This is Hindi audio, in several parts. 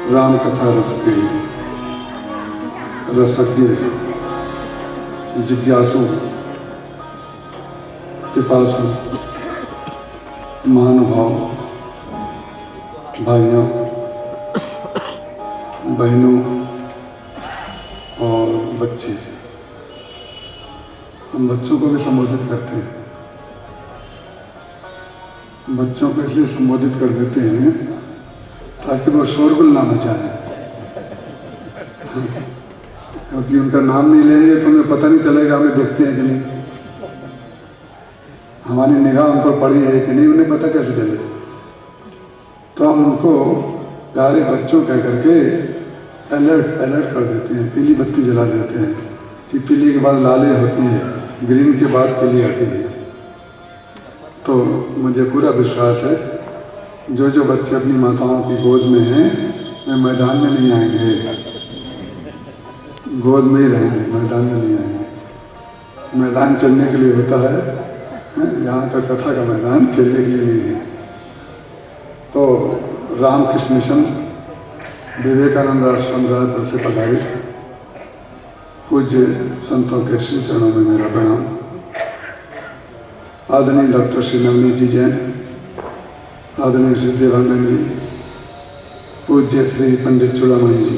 राम कथा रस के रसज्ञ जिज्ञासु पिपासु महानुभाव भाइयों बहनों और बच्चे, हम बच्चों को भी संबोधित करते हैं। बच्चों को इसलिए संबोधित कर देते हैं ताकि वो शोरगुल ना मचाएं, क्योंकि उनका नाम नहीं लेंगे तो हमें पता नहीं चलेगा हमें देखते हैं कि नहीं, हमारी निगाह उन पर पड़ी है कि नहीं, उन्हें पता कैसे चले। तो हम उनको प्यारे बच्चों कह करके अलर्ट कर देते हैं, पीली बत्ती जला देते हैं कि पीली के बाद लाले होती है, ग्रीन के बाद पीली आती है। तो मुझे पूरा विश्वास है जो जो बच्चे अपनी माताओं की गोद में हैं वे मैदान में नहीं आएंगे, गोद में ही रहेंगे, मैदान में नहीं आएंगे। मैदान चलने के लिए होता है, यहाँ का कथा का मैदान खेलने के लिए नहीं है। तो रामकृष्ण मिशन विवेकानंद आश्रम रायपुर से पधारी पूज्य संतों के श्री चरणों में मेरा प्रणाम। आदरणीय डॉक्टर श्री नवनीत जी जैन, आदरणीय श्री देवांगन जी, पूज्य श्री पंडित चूड़ामणि जी,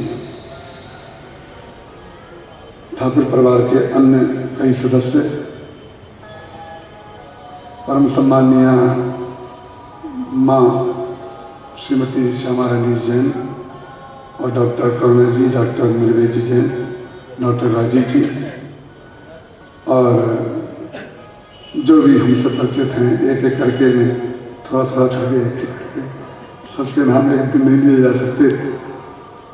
ठाकुर परिवार के अन्य कई सदस्य, परम सम्माननीय माँ श्रीमती श्यामा रंजीत जैन और डॉक्टर करुणा जी, डॉक्टर निर्वेद जी जैन, डॉक्टर राजीव जी और जो भी हम सब परिचित हैं, एक एक करके मैं थोड़ा थोड़ा करके एक एक करके सबके नाम एक दिन नहीं लिए जा सकते।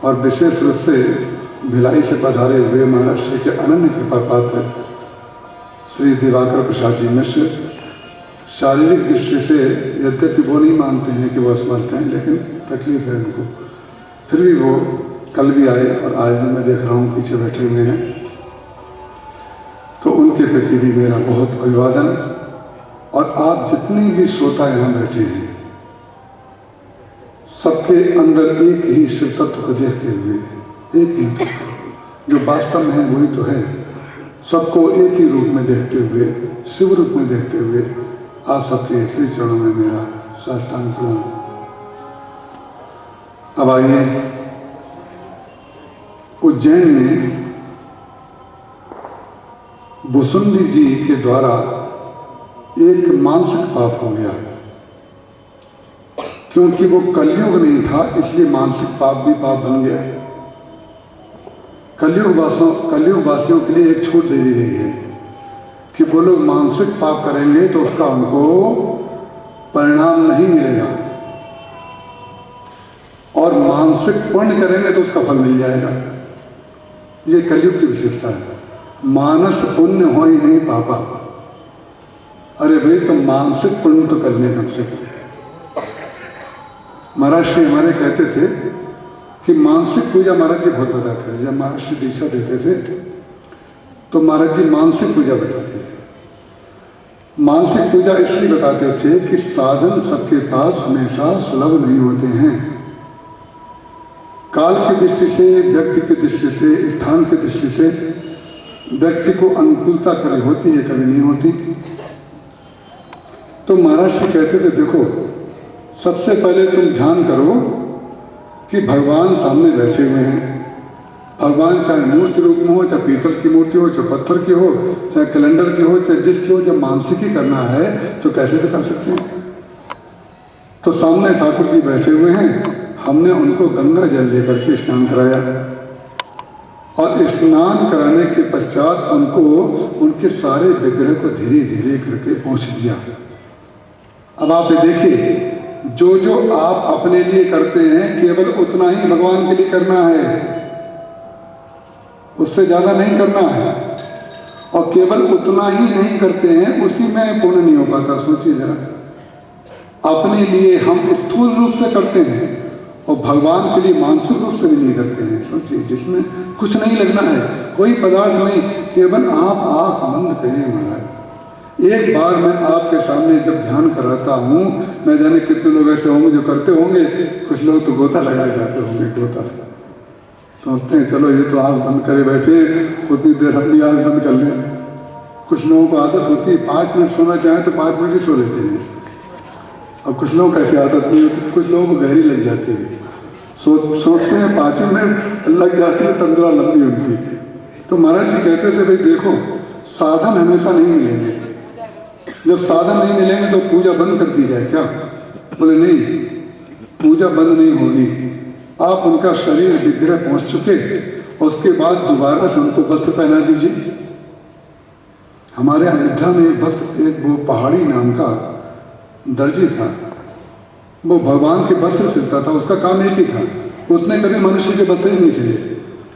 और विशेष रूप से भिलाई से पधारे हुए महाराष्ट्र के अनन्य कृपा पात्र श्री दिवाकर प्रसाद जी मिश्र, शारीरिक दृष्टि से यद्यपि वो नहीं मानते हैं कि वो असमर्थ हैं, लेकिन तकलीफ है उनको, फिर भी वो कल भी आए और आज भी मैं देख रहा हूँ पीछे बैठे हुए हैं। तो उनके प्रति भी मेरा बहुत अभिवादन। और आप जितने भी श्रोता यहाँ बैठे हैं, सबके अंदर एक ही शिव तत्व को देखते हुए, एक ही तत्व जो वास्तव में है वही तो है, सबको एक ही रूप में देखते हुए, शिव रूप में देखते हुए आप सबके श्री चरणों में मेरा साष्टांग प्रणाम। अब आइए, उज्जैन में भुसुंडी जी के द्वारा एक मानसिक पाप हो गया, क्योंकि वो कलयुग नहीं था इसलिए मानसिक पाप भी पाप बन गया। कलयुग वासियों के लिए एक छूट दे दी गई है कि वो लोग मानसिक पाप करेंगे तो उसका उनको परिणाम नहीं मिलेगा, और मानसिक पुण्य करेंगे तो उसका फल मिल जाएगा। ये कलयुग की विशेषता है। मानस पुण्य हो ही नहीं पापा। अरे भाई, तो मानसिक पुण्य तो करने कम से कम। महाराज श्री हमारे कहते थे कि मानसिक पूजा महाराज जी बहुत बताते थे। जब महाराज श्री दीक्षा देते थे तो महाराज जी मानसिक पूजा बताते थे। मानसिक पूजा इसलिए बताते थे कि साधन सबके पास हमेशा सुलभ नहीं होते हैं। काल की दृष्टि से, व्यक्ति की दृष्टि से, स्थान की दृष्टि से व्यक्ति को अनुकूलता कभी होती है, कभी नहीं होती। तो महाराज श्री कहते थे, देखो सबसे पहले तुम ध्यान करो कि भगवान सामने बैठे हुए हैं। भगवान चाहे मूर्ति रूप में हो, चाहे पीतल की मूर्ति हो, चाहे पत्थर की हो, चाहे कैलेंडर की हो, चाहे जिसकी हो, जब मानसिक ही करना है तो कैसे तो कर सकते हैं। तो सामने ठाकुर जी बैठे हुए हैं, हमने उनको गंगा जल लेकर के स्नान कराया और स्नान कराने के पश्चात उनको उनके सारे विग्रह को धीरे धीरे करके पोंछ दिया। अब आप ये देखिए, जो जो आप अपने लिए करते हैं केवल उतना ही भगवान के लिए करना है, उससे ज्यादा नहीं करना है। और केवल उतना ही नहीं करते हैं, उसी में पूर्ण नहीं हो पाता। सोचिए जरा, अपने लिए हम स्थूल रूप से करते हैं और भगवान के लिए मानसिक रूप से भी नहीं करते हैं। सोचिए, जिसमें कुछ नहीं लगना है, कोई पदार्थ नहीं, केवल आप आंख बंद करिए महाराज, एक बार मैं आपके सामने जब ध्यान कराता हूँ, न जाने कितने लोग ऐसे होंगे जो करते होंगे, कुछ लोग तो गोता लगाए जाते होंगे, गोता सोचते हैं चलो ये तो आँख बंद करे बैठे, उतनी देर हम भी आँख बंद कर लें। कुछ लोगों को आदत होती है 5 मिनट सोना चाहें तो 5 मिनट ही सो लेते हैं। अब कुछ लोग ऐसी आदत नहीं होती, कुछ लोगों को गहरी लग जाती है, सोचते हैं 5 मिनट लग जाती है, तंद्रा लंबी उनकी। तो महाराज जी कहते थे भाई देखो, साधन हमेशा नहीं मिलेंगे, जब साधन नहीं मिलेंगे तो पूजा बंद कर दी जाए क्या? बोले नहीं, पूजा बंद नहीं होगी। आप उनका शरीर विग्रह पहुंच चुके, उसके बाद दोबारा से उनको वस्त्र पहना दीजिए। हमारे अयोध्या में एक वो पहाड़ी नाम का दर्जी था, वो भगवान के वस्त्र सिलता था, उसका काम एक ही था, उसने कभी मनुष्य के वस्त्र ही नहीं सिले।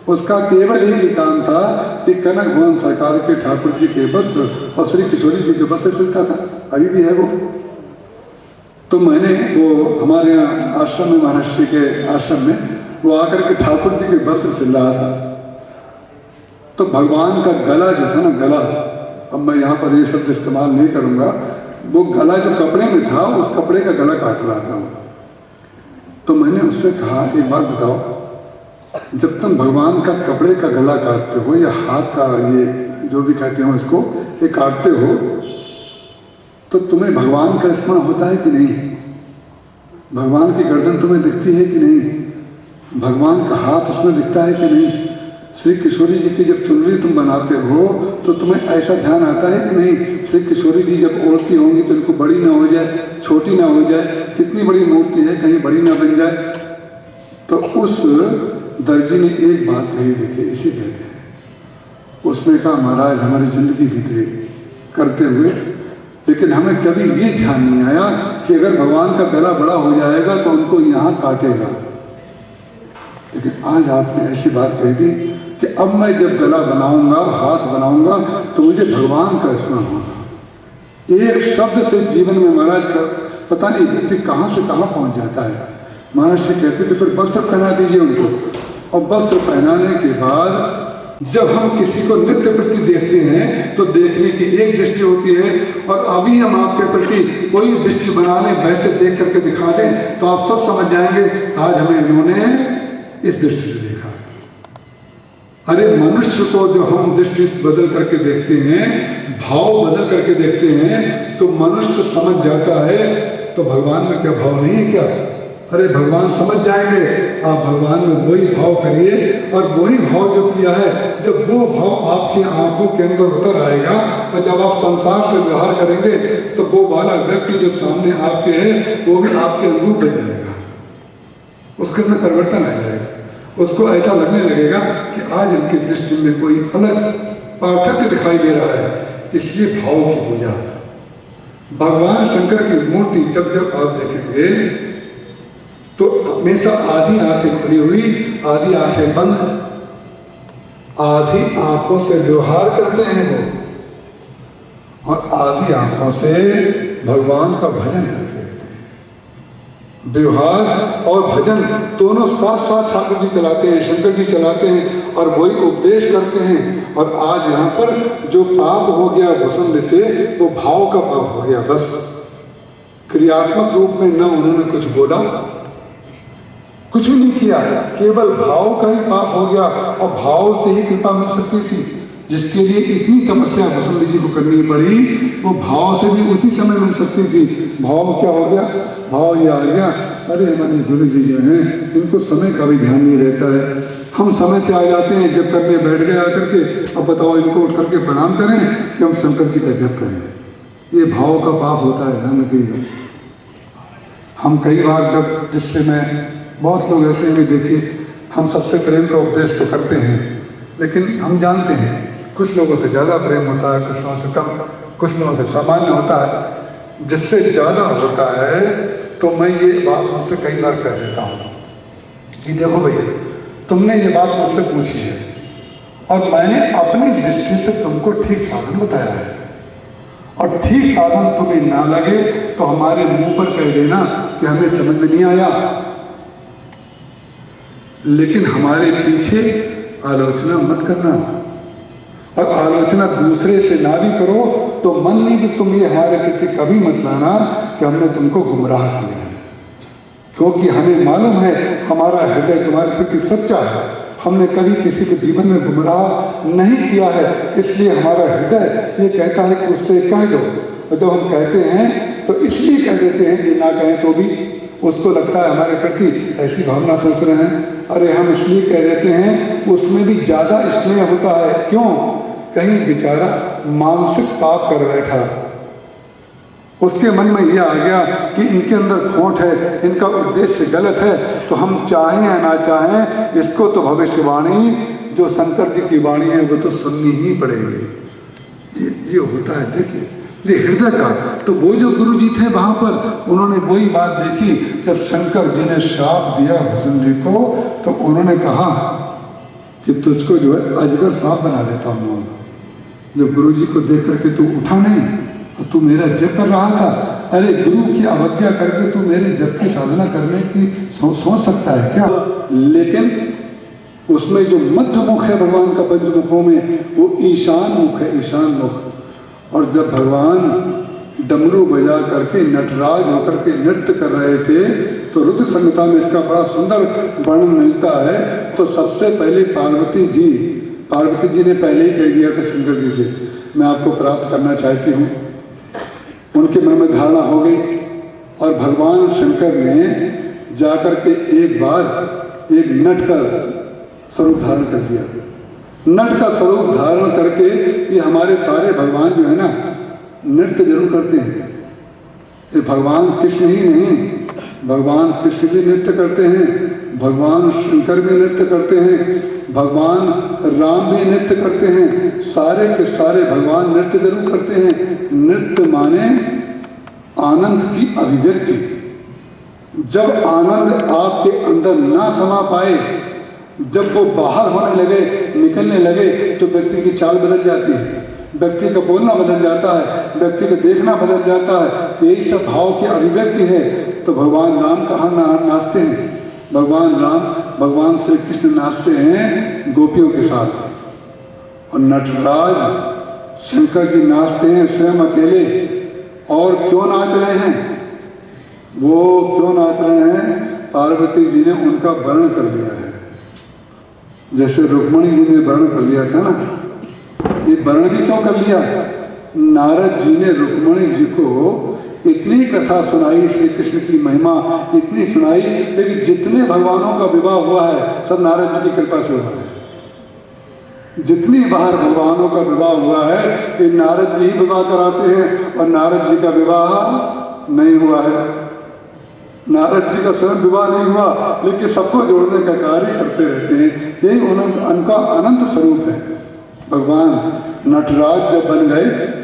उसका केवल एक ही काम था कि कनक भवन सरकार के ठाकुर जी के वस्त्र और श्री किशोरी जी के वस्त्र सिलता था, अभी भी है वो। तो मैंने वो हमारे यहाँ आश्रम में, महाराष्ट्र के आश्रम में वो आकर के ठाकुर जी के वस्त्र सिल रहा था। तो भगवान का गला जो था ना, गला, अब मैं यहाँ पर ये शब्द इस्तेमाल नहीं करूँगा, वो गला जो कपड़े में था, उस कपड़े का गला काट रहा था। तो मैंने उससे कहा एक बात बताओ, जब तुम भगवान का कपड़े का गला काटते हो या हाथ का, ये जो भी कहते हो इसको, ये काटते हो, तो तुम्हें भगवान का स्मरण होता है कि नहीं? भगवान की गर्दन तुम्हें दिखती है कि नहीं? भगवान का हाथ उसमें दिखता है कि नहीं? श्री किशोरी जी की जब चुनरी तुम बनाते हो तो तुम्हें ऐसा ध्यान आता है कि नहीं, श्री किशोरी जी जब ओढ़ती होंगी तो इनको बड़ी ना हो जाए, छोटी ना हो जाए, कितनी बड़ी मूर्ति है, कहीं बड़ी ना बन जाए। तो उस दर्जी ने एक बात कही, देखिए इसी कहते हैं, उसने कहा महाराज हमारी जिंदगी बीत गई करते हुए, लेकिन हमें कभी ये ध्यान नहीं आया कि अगर भगवान का गला बड़ा हो जाएगा तो उनको यहाँ काटेगा। लेकिन आज आपने ऐसी बात कह दी कि अब मैं जब गला बनाऊंगा, हाथ बनाऊंगा, तो मुझे भगवान का स्मरण होगा। एक शब्द से जीवन में महाराज का पता नहीं व्यक्ति कहाँ से कहाँ पहुंच जाता है। महाराज से कहते थे फिर वस्त्र पहना दीजिए उनको, और वस्त्र पहनाने के बाद जब हम किसी को नित्य प्रति देखते हैं तो देखने की एक दृष्टि होती है, और अभी हम आपके प्रति कोई दृष्टि बना लें, वैसे देख करके दिखा दें, तो आप सब समझ जाएंगे आज हमें इन्होंने इस दृष्टि से देखा। अरे मनुष्य को जो हम दृष्टि बदल करके देखते हैं, भाव बदल करके देखते हैं, तो मनुष्य समझ जाता है। तो भगवान में क्या भाव नहीं है क्या? अरे भगवान समझ जाएंगे। आप भगवान में वही भाव करिए, और वही भाव जो किया है, जब वो भाव आपकी आंखों के अंदर उतर आएगा, और जब आप संसार से व्यवहार करेंगे, तो वो वाला व्यक्ति जो सामने आपके है वो भी आपके अनुरूप बन जाएगा, उसके अंदर परिवर्तन आ जाएगा। उसको ऐसा लगने लगेगा कि आज इनकी दृष्टि में कोई अलग पार्थक्य दिखाई दे रहा है। इसलिए भाव की पूजा। भगवान शंकर की मूर्ति जब जब आप देखेंगे तो हमेशा आधी आंखें खुली हुई, आधी आंखें बंद, आधी आंखों से व्यवहार करते हैं वो, और आधी आंखों से भगवान का भजन करते हैं। व्यवहार और भजन दोनों साथ साथ ठाकुर जी चलाते हैं, शंकर जी चलाते हैं, और वही उपदेश करते हैं। और आज यहाँ पर जो पाप हो गया भूषण से, वो भाव का पाप हो गया। बस क्रियात्मक रूप में न उन्होंने कुछ बोला, कुछ भी नहीं किया, केवल भाव का ही पाप हो गया। और भाव से ही कृपा मिल सकती थी। जिसके लिए इतनी तपस्या भूषण जी को करनी पड़ी, वो भाव से भी उसी समय मिल सकती थी। भाव क्या हो गया? भाव ये आ गया, अरे हमारे गुरु जी जो हैं, इनको समय का भी ध्यान नहीं रहता है। हम समय से आ जाते हैं, जब करने बैठ गए आकर के, अब बताओ इनको उठ करके प्रणाम करें कि हम शंकर जी का जप करें। ये भाव का पाप होता है, ध्यान रखिएगा। हम कई बार जब, जिससे मैं बहुत लोग ऐसे भी देखिए, हम सबसे प्रेम का उपदेश तो करते हैं, लेकिन हम जानते हैं कुछ लोगों से ज़्यादा प्रेम होता है, कुछ लोगों से कम, कुछ लोगों से सामान्य होता है। जिससे ज़्यादा होता है तो मैं ये बात उनसे कई बार कह देता हूँ कि देखो भैया, तुमने ये बात मुझसे पूछी है और मैंने अपनी दृष्टि से तुमको ठीक साधन बताया है, और ठीक साधन तुम्हें ना लगे तो हमारे मुंह पर कह देना कि हमें समझ में नहीं आया, लेकिन हमारे पीछे आलोचना मत करना। और आलोचना दूसरे से ना भी करो तो मन में भी तुम ये हमारे प्रति कभी मत लाना कि हमने तुमको गुमराह किया है, क्योंकि हमें मालूम है हमारा हृदय तुम्हारे प्रति सच्चा है। हमने कभी किसी को जीवन में गुमराह नहीं किया है, इसलिए हमारा हृदय ये कहता है कि उससे कह दो। और जब हम कहते हैं तो इसलिए कह देते हैं, ये ना कहें तो भी उसको लगता है हमारे प्रति ऐसी भावना सोच रहे हैं। अरे हम इसलिए कह देते हैं, उसमें भी ज़्यादा स्नेह होता है। क्यों? कहीं बेचारा मानसिक पाप कर बैठा, उसके मन में यह आ गया कि इनके अंदर खोट है, इनका उद्देश्य गलत है, तो हम चाहें या ना चाहें इसको तो भविष्यवाणी जो शंकर जी की वाणी है वो तो सुननी ही पड़ेगी। ये होता है। देखिए ये हृदय का, तो वो जो गुरु जी थे वहां पर उन्होंने वही बात देखी। जब शंकर जी ने श्राप दिया भुजंडी को, तो उन्होंने कहा कि तुझको जो है अजगर सांप बना देता हूं। जब गुरु जी को देख करके तू उठा नहीं और तू मेरा जप कर रहा था, अरे गुरु की अवज्ञा करके तू मेरे जप की साधना करने की सोच सकता है क्या? लेकिन उसमें जो मध्य मुख है भगवान का पंचमुखों में, वो ईशान मुख है, ईशान मुख। और जब भगवान डमरू बजा करके नटराज होकर के नृत्य कर रहे थे, तो रुद्र संहिता में इसका बड़ा सुंदर वर्णन मिलता है। तो सबसे पहले पार्वती जी ने पहले ही कह दिया था शंकर जी से, मैं आपको प्राप्त करना चाहती हूँ। उनके मन में धारणा हो गई और भगवान शंकर ने जाकर के एक बार एक नट का स्वरूप धारण कर लिया। नट का स्वरूप धारण करके ये हमारे सारे भगवान जो है ना नृत्य जरूर करते हैं। ये भगवान कृष्ण ही नहीं, भगवान कृष्ण भी नृत्य करते हैं, भगवान शंकर भी नृत्य करते हैं, भगवान राम भी नृत्य करते हैं। सारे के सारे भगवान नृत्य जरूर करते हैं। नृत्य माने आनंद की अभिव्यक्ति। जब आनंद आपके अंदर ना समा पाए, जब वो बाहर होने लगे, निकलने लगे, तो व्यक्ति की चाल बदल जाती है, व्यक्ति का बोलना बदल जाता है, व्यक्ति का देखना बदल जाता है। यही सब भाव की अभिव्यक्ति है। तो भगवान राम कहाँ नाचते हैं? भगवान राम, भगवान श्री कृष्ण नाचते हैं गोपियों के साथ। और नटराज शंकर जी नाचते हैं स्वयं अकेले। और क्यों नाच रहे हैं? वो क्यों नाच रहे हैं? पार्वती जी ने उनका वर्णन कर दिया है। जैसे रुक्मणी जी ने वर्णन कर लिया था ना, ये वर्णन भी क्यों कर लिया? नारद जी ने रुक्मणी जी को इतनी कथा सुनाई, श्री कृष्ण की महिमा इतनी सुनाई, लेकिन जितने भगवानों का विवाह हुआ है सब नारद जी की कृपा से हुआ है। जितनी बार भगवानों का विवाह हुआ है ये नारद जी ही विवाह कराते हैं, और नारद जी का विवाह नहीं हुआ है। नारद जी का स्वयं विवाह नहीं हुआ, लेकिन सबको जोड़ने का कार्य करते रहते हैं। यही उनका अनंत स्वरूप है। भगवान नटराज जब बन गए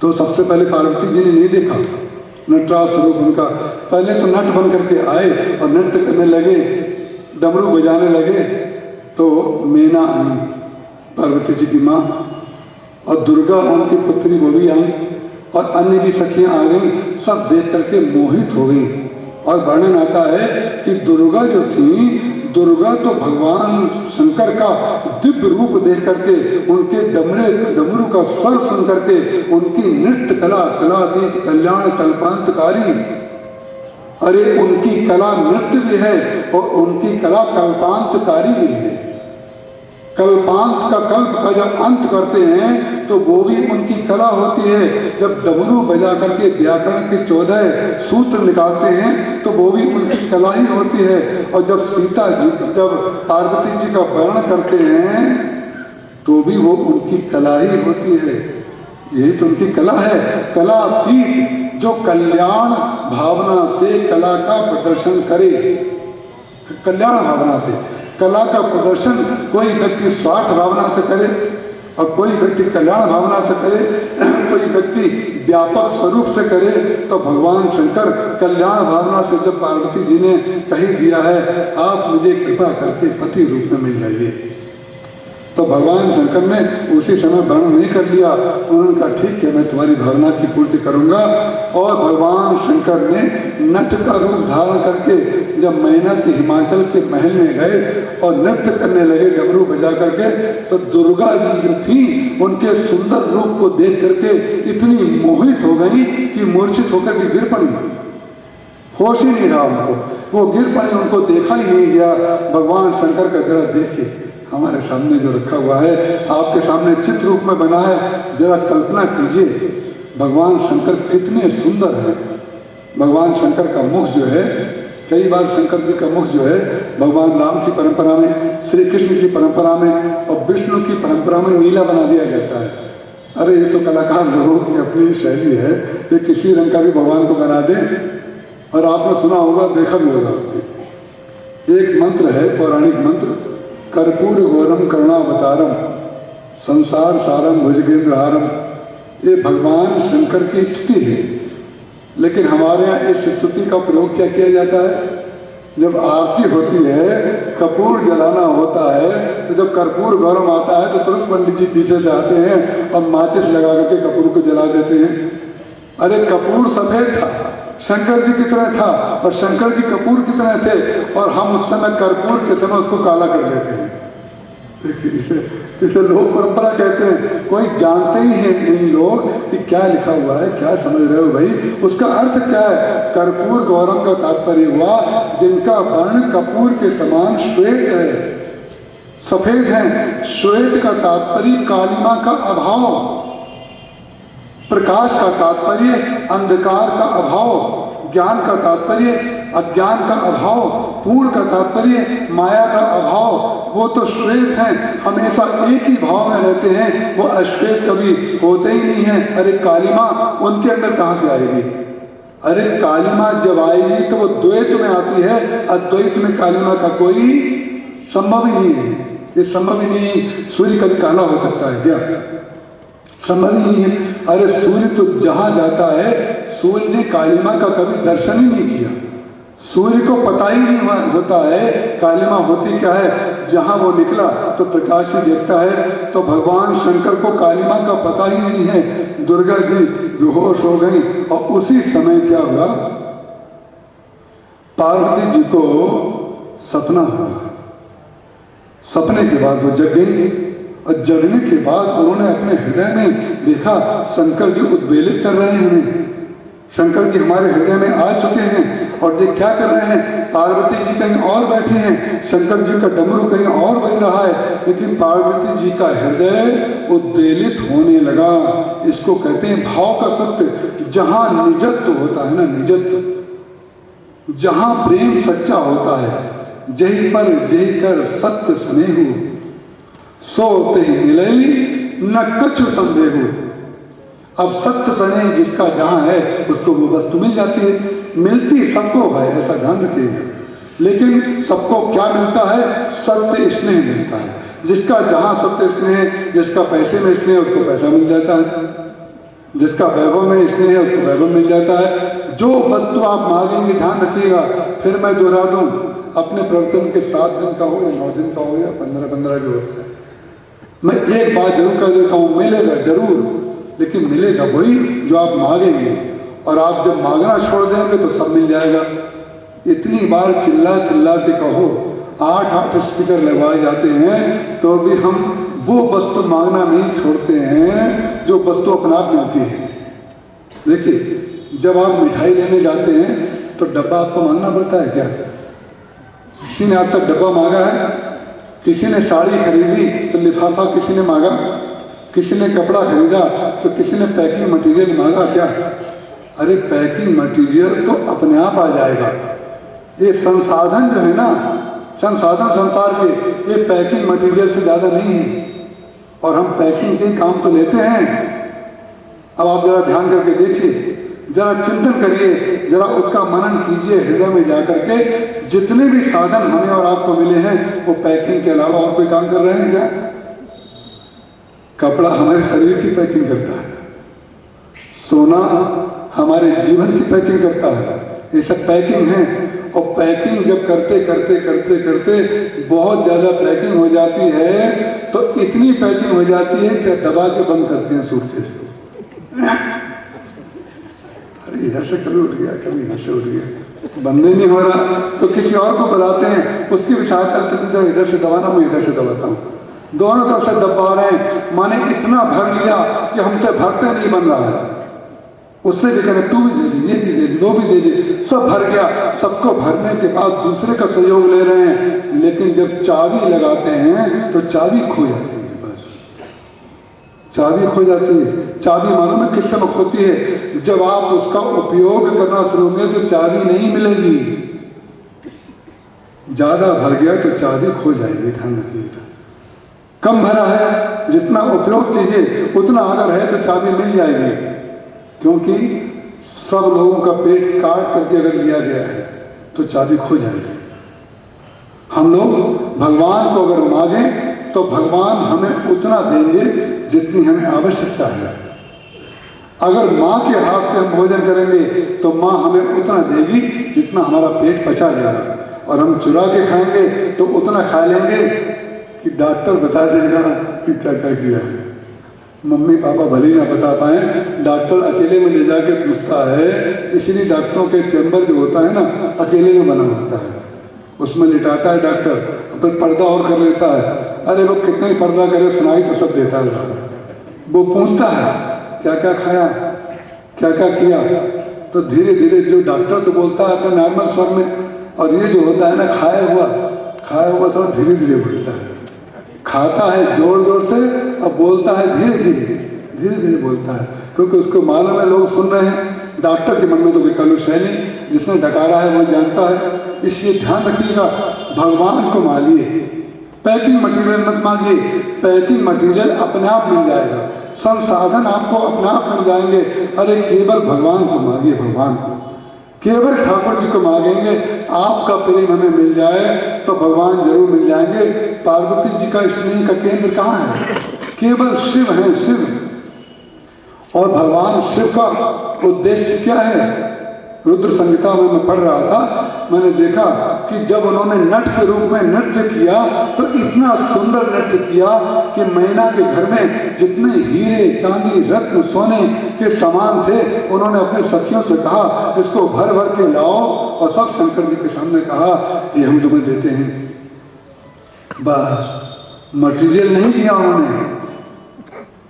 तो सबसे पहले पार्वती जी ने नहीं देखा नटराज स्वरूप उनका। पहले तो नट बन करके आए और नृत्य करने लगे, डमरू बजाने लगे। तो मीना आई, पार्वती जी की माँ, और दुर्गा उनकी पुत्री वो भी आई, और अन्य भी सखियां आ गई। सब देख करके मोहित हो गई। और वर्णन आता है कि दुर्गा जो थी, दुर्गा तो भगवान शंकर का दिव्य रूप देख करके, उनके डमरू का स्वर सुन करके, उनकी नृत्य कला, कलातीत कल्याण कल्पांतकारी, अरे उनकी कला नृत्य भी है और उनकी कला कल्पांतकारी भी है। कल्पांत का कल्प का जब अंत करते हैं तो वो भी उनकी कला होती है। जब डमरू बजा करके व्याकरण के 14 सूत्र निकालते हैं तो वो भी उनकी कला ही होती है। और जब सीता जी, जब पार्वती जी का वर्णन करते हैं तो भी वो उनकी कला ही होती है। यही तो उनकी कला है। कलातीत जो कल्याण भावना से कला का प्रदर्शन करे, कल्याण भावना से कला का प्रदर्शन कोई व्यक्ति स्वार्थ भावना से करे और कोई व्यक्ति कल्याण भावना से करे, कोई व्यक्ति व्यापक स्वरूप से करे। तो भगवान शंकर कल्याण भावना से जब पार्वती जी ने कही दिया है, आप मुझे कृपा करके पति रूप में मिल जाइए, तो भगवान शंकर ने उसी समय वर्णन नहीं कर लिया। उन्होंने कहा ठीक है, मैं तुम्हारी भावना की पूर्ति करूंगा। और भगवान शंकर ने नट का रूप धारण करके जब मैना के हिमाचल के महल में गए और नृत्य करने लगे डमरू बजा करके, तो दुर्गा जी जो थी उनके सुंदर रूप को देख करके इतनी मोहित हो गई कि मूर्छित होकर के गिर पड़ी। होश ही नहीं रहा उनको, वो गिर पड़ी, उनको देखा ही नहीं गया। भगवान शंकर का जरा देखिए, हमारे सामने जो रखा हुआ है, आपके सामने चित्र रूप में बना है, जरा कल्पना कीजिए भगवान शंकर कितने सुंदर हैं। भगवान शंकर का मुख जो है, कई बार शंकर जी का मुख जो है भगवान राम की परंपरा में, श्री कृष्ण की परंपरा में और विष्णु की परंपरा में नीला बना दिया जाता है। अरे ये तो कलाकार लोगों की अपनी शैली है, ये किसी रंग का भी भगवान को बना दे। और आपने सुना होगा, देखा भी होगा आपने, एक मंत्र है पौराणिक मंत्र, कर्पूर गौरम करुणावतारम संसार सारम भुजगेंद्रहारम। ये भगवान शंकर की स्तुति है। लेकिन हमारे यहाँ इस स्तुति का प्रयोग क्या किया जाता है? जब आरती होती है, कपूर जलाना होता है, तो जब कर्पूर गौरम आता है तो तुरंत पंडित जी पीछे से आते हैं और माचिस लगा करके कपूर को जला देते हैं। अरे कपूर सफेद था, शंकर जी की तरह था, और शंकर जी कपूर की तरह थे, और हम उस समय कर्पूर के समय उसको काला कर देते हैं। देखिए, इसे लोग परंपरा कहते हैं। कोई जानते ही है नहीं लोग कि क्या लिखा हुआ है, क्या समझ रहे हो भाई, उसका अर्थ क्या है। कर्पूर गौरम का तात्पर्य हुआ जिनका वर्ण कपूर के समान श्वेत है, सफेद है। श्वेत का तात्पर्य कालिमा का अभाव, प्रकाश का तात्पर्य अंधकार का अभाव, ज्ञान का तात्पर्य अज्ञान का अभाव, पूर्ण का तात्पर्य माया का अभाव। वो तो श्वेत हैं, हमेशा एक ही भाव में रहते हैं, वो अश्वेत कभी होते ही नहीं है। अरे कालिमा उनके अंदर कहाँ से आएगी? अरे कालिमा जब आएगी तो वो द्वैत में आती है, अद्वैत में कालिमा का कोई संभव ही नहीं है। ये संभव ही नहीं है। सूर्य कभी काला हो सकता है क्या? संभव ही नहीं है। अरे सूर्य तो जहां जाता है, सूर्य ने कालिमा का कभी दर्शन ही नहीं किया। सूर्य को पता ही नहीं होता है कालिमा होती क्या है। जहां वो निकला तो प्रकाश ही देखता है। तो भगवान शंकर को कालिमा का पता ही नहीं है। दुर्गा जी बेहोश हो गई, और उसी समय क्या हुआ, पार्वती जी को सपना हुआ। सपने के बाद वो जग गई, और जगने के बाद उन्होंने अपने हृदय में देखा शंकर जी उद्वेलित कर रहे हैं हमें। शंकर जी हमारे हृदय में आ चुके हैं, और ये क्या कर रहे हैं? पार्वती जी कहीं और बैठी हैं, शंकर जी का डमरू कहीं और बज रहा है, लेकिन पार्वती जी का हृदय उद्वेलित होने लगा। इसको कहते हैं भाव का सत्य। जहां निजत्व होता है ना, निजत्व, जहां प्रेम सच्चा होता है, जही पर जही कर सत्य स्नेहु, सो ते मिलई न कछु संदेहु। अब सत्य स्नेह जिसका जहां है उसको वो वस्तु मिल जाती है। मिलती सबको है, ऐसा ध्यान रखिएगा, लेकिन सबको क्या मिलता है? सत्य स्नेह मिलता है। जिसका जहां सत्य स्नेह, जिसका पैसे में स्नेह उसको पैसा मिल जाता है, जिसका वैभव में स्नेह है उसको वैभव मिल जाता है। जो वस्तु आप मांगेंगे, ध्यान रखिएगा, फिर मैं दोहरा दूं, अपने प्रवर्तन के 7 दिन का हो या 9 दिन का हो या 15-15 भी होता है, मैं एक बात जरूर कर देता हूं, मिलेगा जरूर, लेकिन मिलेगा वही जो आप मांगेंगे। और आप जब मांगना छोड़ देंगे तो सब मिल जाएगा। इतनी बार चिल्ला चिल्ला के कहो, 8-8 स्पीकर लगवाए जाते हैं, तो भी हम वो वस्तु मांगना नहीं छोड़ते हैं जो वस्तु अपने आप मिलती है। देखिए, जब आप मिठाई लेने जाते हैं तो डब्बा आपको मांगना पड़ता है क्या? किसी ने आज तक डब्बा मांगा है? किसी ने साड़ी खरीदी तो लिफाफा किसी ने मांगा? किसी ने कपड़ा खरीदा तो किसी ने पैकिंग मटेरियल मांगा क्या? अरे पैकिंग मटेरियल तो अपने आप आ जाएगा। ये संसाधन जो है ना, संसाधन संसार के, ये पैकिंग मटेरियल से ज़्यादा नहीं है, और हम पैकिंग के काम तो लेते हैं। अब आप जरा ध्यान करके देखिए, जरा चिंतन करिए, जरा उसका मनन कीजिए हृदय में जाकर के। जितने भी साधन हमें और आपको मिले हैं वो पैकिंग के अलावा और कोई काम कर रहे हैं क्या? कपड़ा हमारे शरीर की पैकिंग करता है, सोना हमारे जीवन की पैकिंग करता है, ये सब पैकिंग है। और पैकिंग जब करते करते करते करते बहुत ज़्यादा पैकिंग हो जाती है, तो इतनी पैकिंग हो जाती है कि दबा के बंद करते हैं सूटकेस को। अरे इधर से कभी उठ गया, कभी इधर से उठ गया, बंद ही नहीं हो रहा, तो किसी और को बुलाते हैं, उसकी भी सहायता करते, इधर से दबाना, मैं इधर से दबाता हूँ, दोनों तरफ से दबा रहे हैं। माने इतना भर लिया कि हमसे भरते नहीं बन रहा है। उससे भी कह रहे तू भी दे दी, ये भी दे दी, वो भी दे दी, सब भर गया। सबको भरने के बाद दूसरे का सहयोग ले रहे हैं, लेकिन जब चाबी लगाते हैं तो चाबी खो जाती है। बस चाबी खो जाती है। चाबी मालूम है किस समय खोती है? जब आप उसका उपयोग करना शुरू होंगे तो चाबी नहीं मिलेगी। ज्यादा भर गया तो चाबी खो जाएगी, ध्यान रखिएगा। कम भरा है, जितना उपयोग चाहिए उतना अगर है तो चाबी मिल जाएगी, क्योंकि सब लोगों का पेट काट करके अगर लिया गया है तो चाबी खो जाएगी। हम लोग भगवान को अगर मांगें तो भगवान हमें उतना देंगे जितनी हमें आवश्यकता है। अगर माँ के हाथ से हम भोजन करेंगे तो माँ हमें उतना देगी जितना हमारा पेट पचा लेगा, और हम चुरा के खाएंगे तो उतना खा लेंगे कि डॉक्टर बता देगा कि क्या क्या किया है। मम्मी पापा भले ना बता पाए, डॉक्टर अकेले में ले जाके पूछता है। इसलिए डॉक्टरों के चैम्बर जो होता है ना, अकेले में बना होता है, उसमें लिटाता है डॉक्टर, फिर पर्दा और कर लेता है। अरे वो कितना ही पर्दा करे, सुनाई तो सब देता है। वो पूछता है क्या क्या खाया, क्या क्या किया, तो धीरे धीरे जो डॉक्टर तो बोलता है अपने नॉर्मल स्वर में, और ये जो होता है ना खाया हुआ थोड़ा धीरे धीरे बोलता है। खाता है जोर जोर से, अब बोलता है धीरे धीरे बोलता है, क्योंकि उसको मालूम है लोग सुन रहे हैं। डॉक्टर के मन में तो कोई कलुष है नहीं, जिसने डकारा है वो जानता है। इसलिए ध्यान रखिएगा, भगवान को मांगिए, पैकिंग मटेरियल मत मांगिए। पैकिंग मटेरियल अपने आप मिल जाएगा, संसाधन आपको अपने आप मिल जाएंगे। अरे केवल भगवान को मांगिए, भगवान को, केवल ठाकुर जी को मांगेंगे, आपका प्रेम हमें मिल जाए तो भगवान जरूर मिल जाएंगे। पार्वती जी का स्नेह का केंद्र कहाँ है? केवल शिव है, शिव। और भगवान शिव का उद्देश्य क्या है? रुद्र संहिता में मैं पढ़ रहा था, मैंने देखा कि जब उन्होंने नट के रूप में नृत्य किया तो इतना सुंदर नृत्य किया कि मैना के घर में जितने हीरे चांदी रत्न सोने के सामान थे, उन्होंने अपने सखियों से कहा इसको भर भर के लाओ, और सब शंकर जी के सामने कहा ये हम तुम्हें देते हैं। बस मटेरियल नहीं लिया उन्होंने।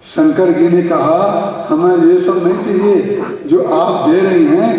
शंकर जी ने कहा हमें ये सब नहीं चाहिए, जो आप दे रही हैं